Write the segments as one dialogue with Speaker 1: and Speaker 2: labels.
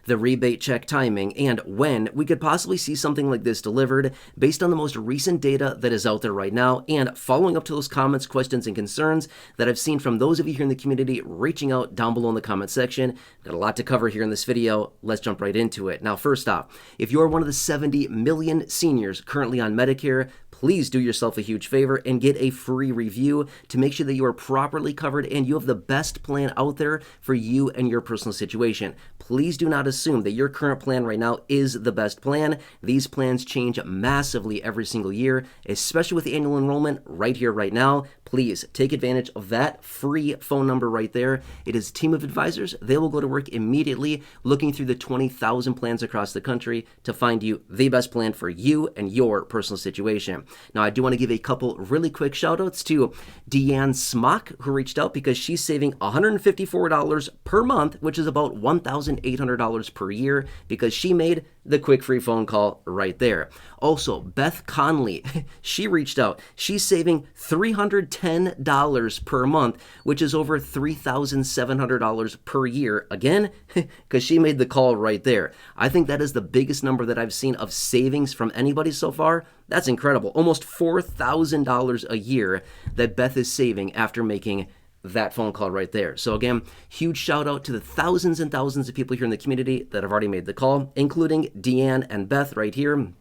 Speaker 1: the rebate check timing, and when we could possibly see something like this delivered based on the most recent data that is out there right now, and following up to those comments, questions, and concerns that I've seen from those of you here in the community reaching out down below in the comment section. Got a lot to cover here in this video. Let's jump right into it. Now, first off, if you're one of the 70 million seniors currently on Medicare, please do yourself a huge favor and get a free review to make sure that you are properly covered and you have the best plan out there for you and your personal situation. Please do not assume that your current plan right now is the best plan. These plans change massively every single year, especially with annual enrollment right here, right now. Please take advantage of that free phone number right there. It is a team of advisors. They will go to work immediately looking through the 20,000 plans across the country to find you the best plan for you and your personal situation. Now, I do want to give a couple really quick shout outs to Deanne Smock, who reached out because she's saving $154 per month, which is about $1,800 per year, because she made the quick free phone call right there. Also, Beth Conley, she reached out. She's saving $310 per month, which is over $3,700 per year. Again, because she made the call right there. I think that is the biggest number that I've seen of savings from anybody so far. That's incredible. Almost $4,000 a year that Beth is saving after making that phone call right there. So again, huge shout out to the thousands and thousands of people here in the community that have already made the call, including Deanne and Beth right here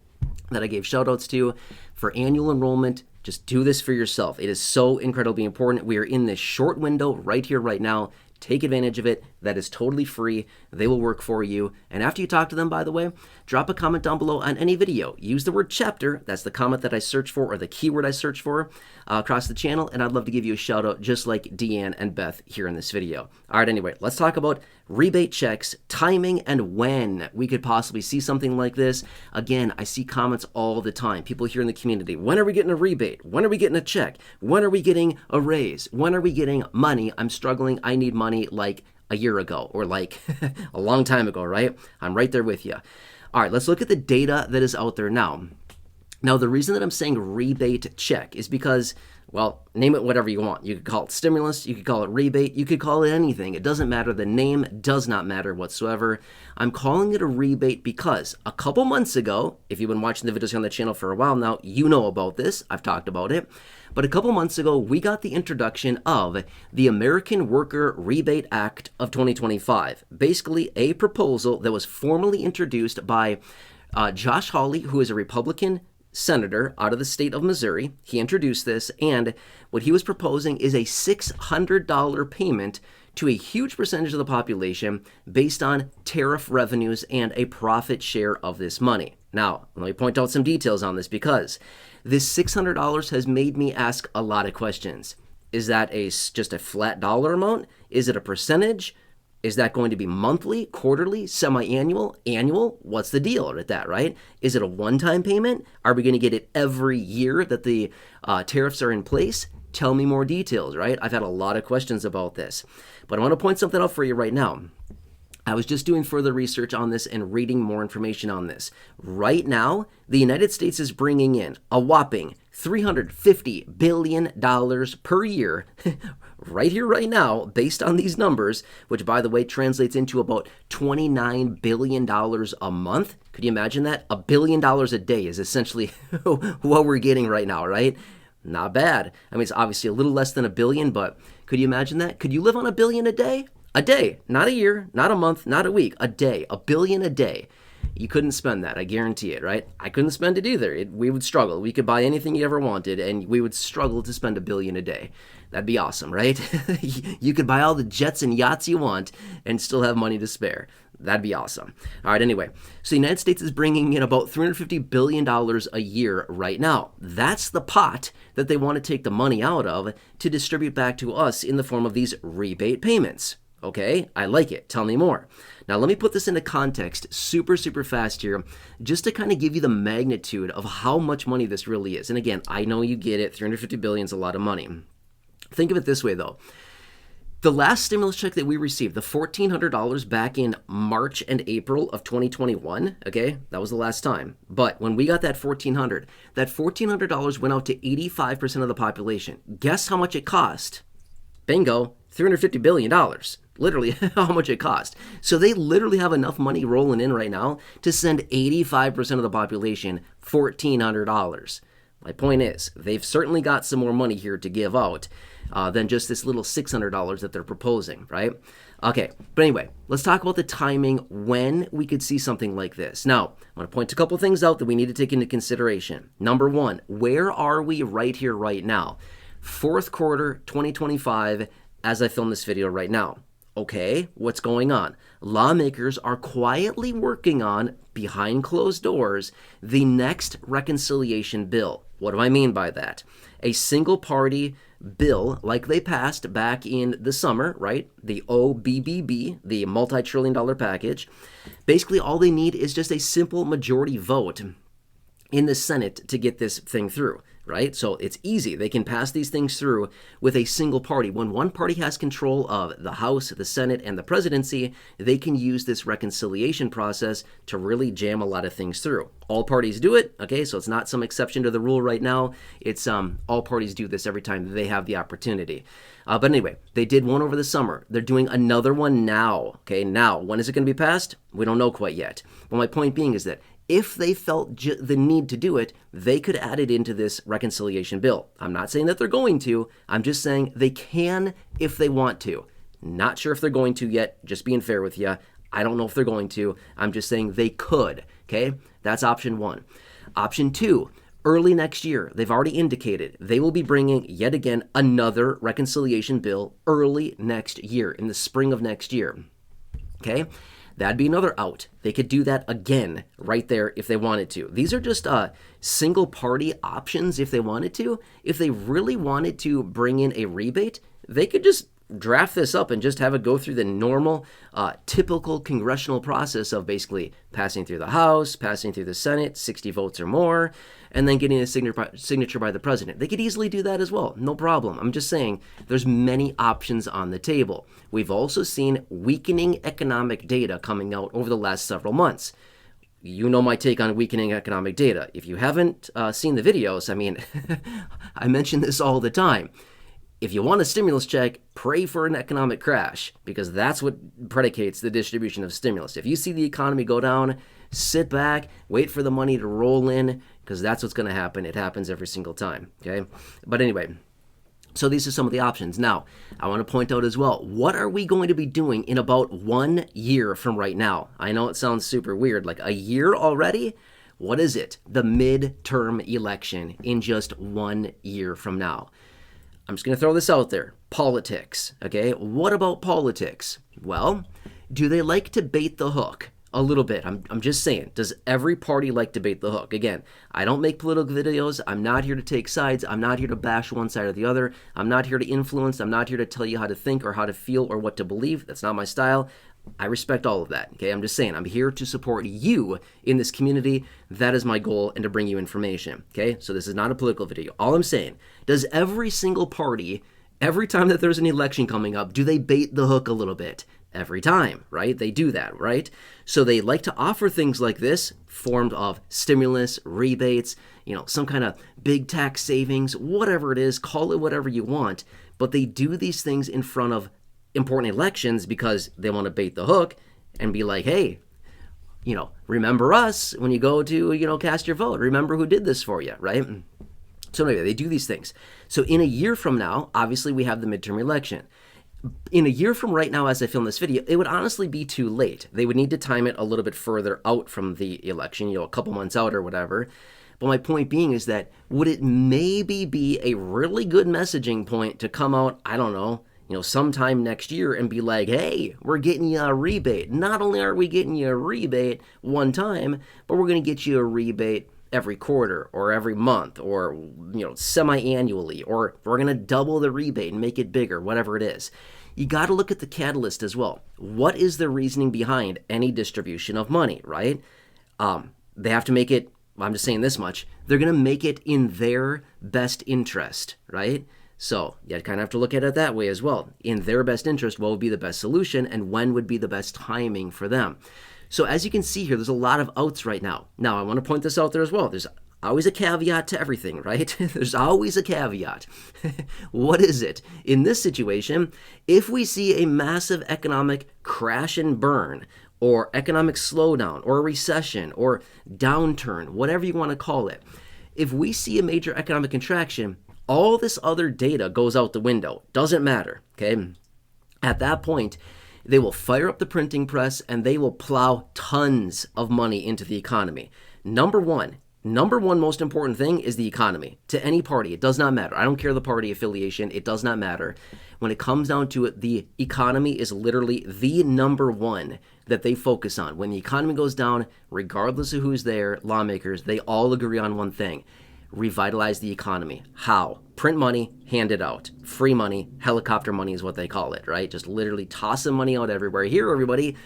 Speaker 1: that I gave shout outs to. For annual enrollment, just do this for yourself. It is so incredibly important. We are in this short window right here, right now. Take advantage of it. That is totally free. They will work for you. And after you talk to them, by the way, drop a comment down below on any video. Use the word chapter. That's the comment that I search for, or the keyword I search for across the channel. And I'd love to give you a shout out just like Deanne and Beth here in this video. All right, anyway, let's talk about rebate checks, timing, and when we could possibly see something like this. Again, I see comments all the time. People here in the community, when are we getting a rebate? When are we getting a check? When are we getting a raise? When are we getting money? I'm struggling. I need money like a year ago, or like a long time ago, right? I'm right there with you. All right, let's look at the data that is out there now. Now, the reason that I'm saying rebate check is because, well, name it whatever you want. You could call it stimulus, you could call it rebate, you could call it anything. It doesn't matter. The name does not matter whatsoever. I'm calling it a rebate because a couple months ago, if you've been watching the videos on the channel for a while now, you know about this. I've talked about it. But a couple months ago, we got the introduction of the American Worker Rebate Act of 2025. Basically, a proposal that was formally introduced by Josh Hawley, who is a Republican senator out of the state of Missouri. He introduced this, and what he was proposing is a $600 payment to a huge percentage of the population based on tariff revenues and a profit share of this money. Now, let me point out some details on this, because this $600 has made me ask a lot of questions. Is that just a flat dollar amount? Is it a percentage? Is that going to be monthly, quarterly, semi-annual, annual? What's the deal with that, right? Is it a one-time payment? Are we going to get it every year that the tariffs are in place? Tell me more details, right? I've had a lot of questions about this. But I want to point something out for you right now. I was just doing further research on this and reading more information on this. Right now, the United States is bringing in a whopping $350 billion per year right here, right now, based on these numbers, which, by the way, translates into about $29 billion a month. Could you imagine that? $1 billion a day is essentially what we're getting right now, right? Not bad. I mean, it's obviously a little less than $1 billion, but could you imagine that? Could you live on $1 billion a day? A day, not a year, not a month, not a week, a day, $1 billion a day. You couldn't spend that, I guarantee it, right? I couldn't spend it either. We would struggle. We could buy anything you ever wanted, and we would struggle to spend $1 billion a day. That'd be awesome, right? You could buy all the jets and yachts you want and still have money to spare. That'd be awesome. All right, anyway, so the United States is bringing in about $350 billion a year right now. That's the pot that they want to take the money out of to distribute back to us in the form of these rebate payments. Okay, I like it. Tell me more. Now, let me put this into context super fast here, just to kind of give you the magnitude of how much money this really is. And again, I know you get it. $350 billion is a lot of money. Think of it this way, though. The last stimulus check that we received, the $1,400 back in March and April of 2021, okay, that was the last time. But when we got that $1,400 went out to 85% of the population. Guess how much it cost? Bingo, $350 billion. literally how much it cost. So they literally have enough money rolling in right now to send 85% of the population $1,400. My point is, they've certainly got some more money here to give out than just this little $600 that they're proposing, right? Okay, but anyway, let's talk about the timing when we could see something like this. Now, I'm going to point a couple things out that we need to take into consideration. Number one, where are we right here, right now? Fourth quarter 2025, as I film this video right now. Okay, what's going on? Lawmakers are quietly working on, behind closed doors, the next reconciliation bill. What do I mean by that? A single party bill like they passed back in the summer, right? The OBBB, the multi-trillion-dollar package. Basically, all they need is just a simple majority vote in the Senate to get this thing through, right? So it's easy. They can pass these things through with a single party. When one party has control of the House, the Senate, and the presidency, they can use this reconciliation process to really jam a lot of things through. All parties do it, okay? So it's not some exception to the rule right now. It's all parties do this every time they have the opportunity. But anyway, they did one over the summer. They're doing another one now, okay? Now, when is it going to be passed? We don't know quite yet. But my point being is that if they felt the need to do it, they could add it into this reconciliation bill. I'm not saying that they're going to. I'm just saying they can if they want to. Not sure if they're going to yet. Just being fair with you. I don't know if they're going to. I'm just saying they could. Okay? That's option one. Option two, early next year. They've already indicated they will be bringing yet again another reconciliation bill early next year, in the spring of next year. Okay? That'd be another out. They could do that again right there if they wanted to. These are just single party options if they wanted to. If they really wanted to bring in a rebate, they could just draft this up and just have it go through the normal, typical congressional process of basically passing through the House, passing through the Senate, 60 votes or more, and then getting a signature by the president. They could easily do that as well. No problem. I'm just saying there's many options on the table. We've also seen weakening economic data coming out over the last several months. You know my take on weakening economic data. If you haven't seen the videos, I mean, I mention this all the time. If you want a stimulus check, pray for an economic crash, because that's what predicates the distribution of stimulus. If you see the economy go down, sit back, wait for the money to roll in, because that's what's going to happen. It happens every single time, okay? But anyway, so these are some of the options. Now, I want to point out as well, what are we going to be doing in about 1 year from right now? I know it sounds super weird, like a year already? What is it? The midterm election in just 1 year from now. I'm just going to throw this out there. Politics, okay? What about politics? Well, do they like to bait the hook? A little bit. I'm just saying, does every party like to bait the hook? Again, I don't make political videos. I'm not here to take sides. I'm not here to bash one side or the other. I'm not here to influence. I'm not here to tell you how to think or how to feel or what to believe. That's not my style. I respect all of that, okay? I'm just saying, I'm here to support you in this community. That is my goal, and to bring you information, okay? So this is not a political video. All I'm saying, does every single party, every time that there's an election coming up, do they bait the hook a little bit? Every time, right? They do that, right? So they like to offer things like this, formed of stimulus, rebates, some kind of big tax savings, whatever it is, call it whatever you want, but they do these things in front of important elections because they want to bait the hook and be like, hey, remember us when you go to, cast your vote. Remember who did this for you, right? So anyway, they do these things. So in a year from now, obviously we have the midterm election. In a year from right now, as I film this video, it would honestly be too late. They would need to time it a little bit further out from the election, a couple months out or whatever. But my point being is that would it maybe be a really good messaging point to come out, I don't know, sometime next year and be like, hey, we're getting you a rebate. Not only are we getting you a rebate one time, but we're going to get you a rebate every quarter or every month or, semi-annually, or we're going to double the rebate and make it bigger, whatever it is. You got to look at the catalyst as well. What is the reasoning behind any distribution of money, right? They have to make it, I'm just saying this much, they're going to make it in their best interest, right? So you kind of have to look at it that way as well. In their best interest, what would be the best solution and when would be the best timing for them? So as you can see here, there's a lot of outs right now. Now, I want to point this out there as well. There's Always a caveat to everything, right? There's always a caveat. What is it? In this situation, if we see a massive economic crash and burn, or economic slowdown, or a recession, or downturn, whatever you want to call it, if we see a major economic contraction, all this other data goes out the window. Doesn't matter, okay? At that point, they will fire up the printing press and they will plow tons of money into the economy. Number one most important thing is the economy. To any party, it does not matter. I don't care the party affiliation. It does not matter. When it comes down to it, the economy is literally the number one that they focus on. When the economy goes down, regardless of who's there, lawmakers, they all agree on one thing: revitalize the economy. How? Print money, hand it out. Free money, helicopter money is what they call it, right? Just literally tossing money out everywhere. Here, everybody,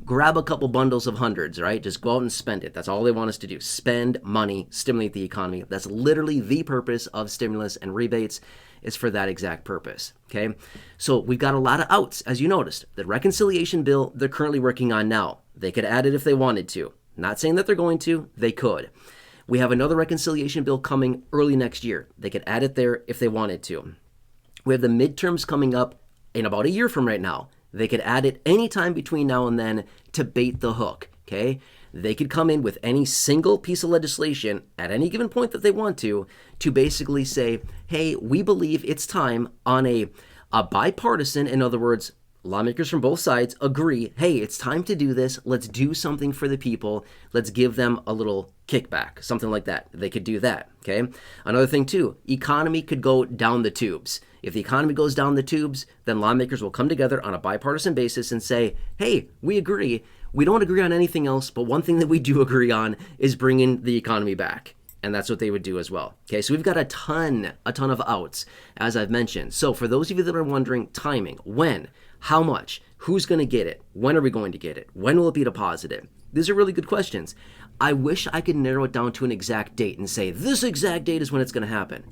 Speaker 1: grab a couple bundles of hundreds, right? Just go out and spend it. That's all they want us to do. Spend money, stimulate the economy. That's literally the purpose of stimulus and rebates, is for that exact purpose, okay? So we've got a lot of outs, as you noticed. The reconciliation bill they're currently working on now. They could add it if they wanted to. Not saying that they're going to. They could. We have another reconciliation bill coming early next year. They could add it there if they wanted to. We have the midterms coming up in about a year from right now. They could add it anytime between now and then to bait the hook, okay? They could come in with any single piece of legislation at any given point that they want to basically say, hey, we believe it's time on a bipartisan, in other words, lawmakers from both sides agree, hey, it's time to do this. Let's do something for the people. Let's give them a little kickback, something like that. They could do that, okay? Another thing too, economy could go down the tubes. If the economy goes down the tubes, then lawmakers will come together on a bipartisan basis and say, hey, we agree. We don't agree on anything else, but one thing that we do agree on is bringing the economy back. And that's what they would do as well. Okay, so we've got a ton of outs, as I've mentioned. So for those of you that are wondering timing, when, how much, who's going to get it, when are we going to get it, when will it be deposited? These are really good questions. I wish I could narrow it down to an exact date and say, this exact date is when it's going to happen.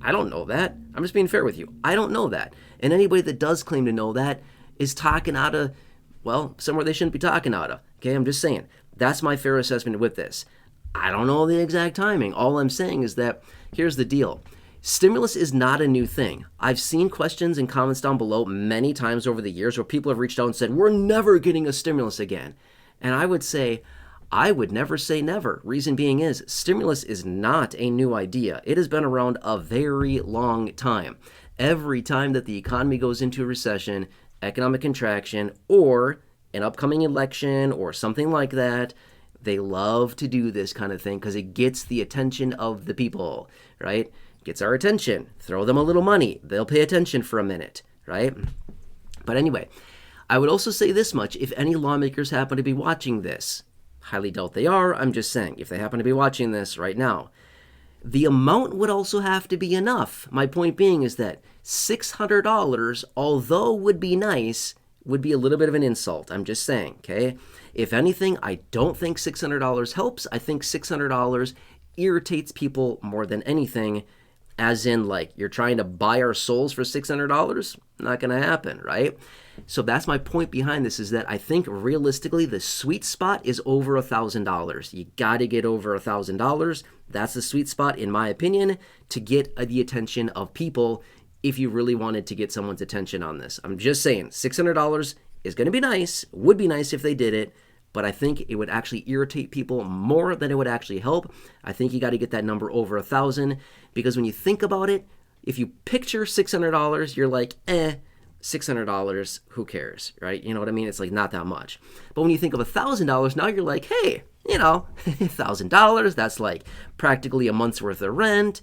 Speaker 1: I don't know that. I'm just being fair with you. I don't know that. And anybody that does claim to know that is talking out of, well, somewhere they shouldn't be talking out of. Okay, I'm just saying. That's my fair assessment with this. I don't know the exact timing. All I'm saying is that here's the deal. Stimulus is not a new thing. I've seen questions and comments down below many times over the years where people have reached out and said, we're never getting a stimulus again. And I would say, I would never say never. Reason being is, stimulus is not a new idea. It has been around a very long time. Every time that the economy goes into a recession, economic contraction, or an upcoming election or something like that, they love to do this kind of thing because it gets the attention of the people, right? Gets our attention. Throw them a little money. They'll pay attention for a minute, right? But anyway, I would also say this much. If any lawmakers happen to be watching this, highly doubt they are, I'm just saying, if they happen to be watching this right now, the amount would also have to be enough. My point being is that $600, although would be nice, would be a little bit of an insult. I'm just saying, okay? If anything, I don't think $600 helps. I think $600 irritates people more than anything, as in, like, you're trying to buy our souls for $600? Not going to happen, right? So that's my point behind this, is that I think realistically the sweet spot is over $1,000. You got to get over $1,000. That's the sweet spot, in my opinion, to get the attention of people if you really wanted to get someone's attention on this. I'm just saying, $600 is going to be nice, would be nice if they did it, but I think it would actually irritate people more than it would actually help. I think you got to get that number over 1,000, because when you think about it, if you picture $600, you're like, $600, who cares, right? You know what I mean? It's like not that much. But when you think of $1,000, now you're like, hey, $1,000, that's like practically a month's worth of rent.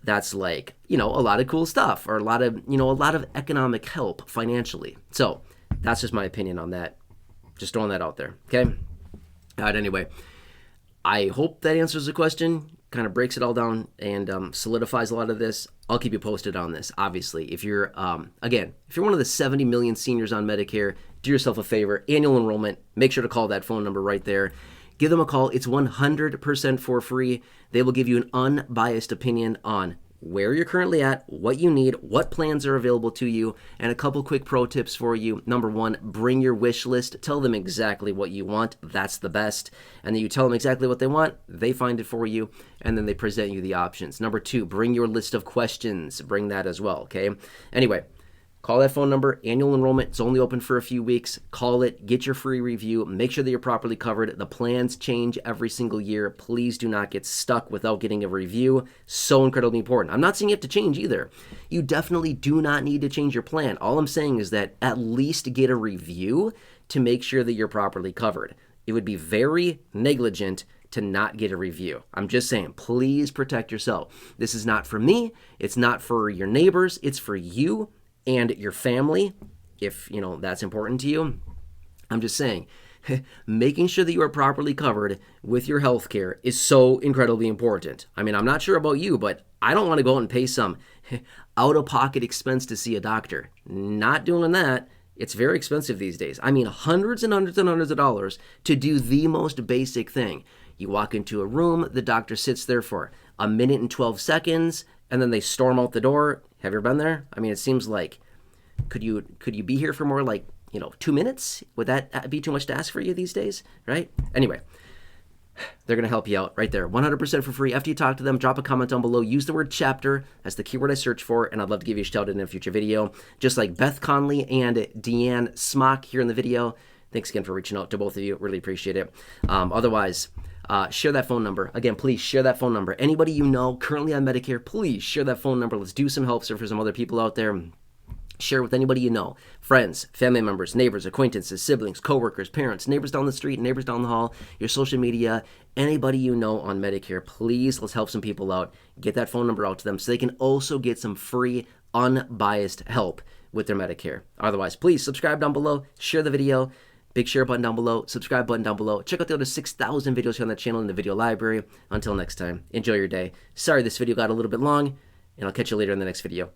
Speaker 1: That's like, a lot of cool stuff, or a lot of economic help financially. So that's just my opinion on that. Just throwing that out there. Okay. All right. Anyway, I hope that answers the question, kind of breaks it all down and solidifies a lot of this. I'll keep you posted on this. Obviously, if you're, if you're one of the 70 million seniors on Medicare, do yourself a favor, annual enrollment, make sure to call that phone number right there. Give them a call. It's 100% for free. They will give you an unbiased opinion on where you're currently at, what you need, what plans are available to you, and a couple quick pro tips for you. Number one, bring your wish list. Tell them exactly what you want. That's the best. And then you tell them exactly what they want. They find it for you, and then they present you the options. Number two, bring your list of questions. Bring that as well, okay? Anyway, call that phone number. Annual enrollment, it's only open for a few weeks. Call it, get your free review, make sure that you're properly covered. The plans change every single year. Please do not get stuck without getting a review. So incredibly important. I'm not saying you have to change either. You definitely do not need to change your plan. All I'm saying is that at least get a review to make sure that you're properly covered. It would be very negligent to not get a review. I'm just saying, please protect yourself. This is not for me. It's not for your neighbors. It's for you and your family, if that's important to you. I'm just saying, making sure that you are properly covered with your health care is so incredibly important. I mean, I'm not sure about you, but I don't want to go out and pay some out-of-pocket expense to see a doctor. Not doing that. It's very expensive these days. I mean, hundreds and hundreds and hundreds of dollars to do the most basic thing. You walk into a room, the doctor sits there for a minute and 12 seconds, and then they storm out the door. Have you ever been there? I mean, it seems like, could you be here for more like, 2 minutes? Would that be too much to ask for you these days, right? Anyway, they're going to help you out right there, 100% for free. After you talk to them, drop a comment down below. Use the word chapter as the keyword I search for, and I'd love to give you a shout out in a future video. Just like Beth Conley and Deanne Smock here in the video. Thanks again for reaching out to both of you. Really appreciate it. Otherwise, share that phone number. Again, please share that phone number. Anybody you know currently on Medicare, please share that phone number. Let's do some help for some other people out there. Share with anybody you know. Friends, family members, neighbors, acquaintances, siblings, coworkers, parents, neighbors down the street, neighbors down the hall, your social media, anybody you know on Medicare. Please, let's help some people out. Get that phone number out to them so they can also get some free, unbiased help with their Medicare. Otherwise, please subscribe down below, share the video. Big share button down below, subscribe button down below. Check out the other 6,000 videos here on the channel in the video library. Until next time, enjoy your day. Sorry this video got a little bit long, and I'll catch you later in the next video.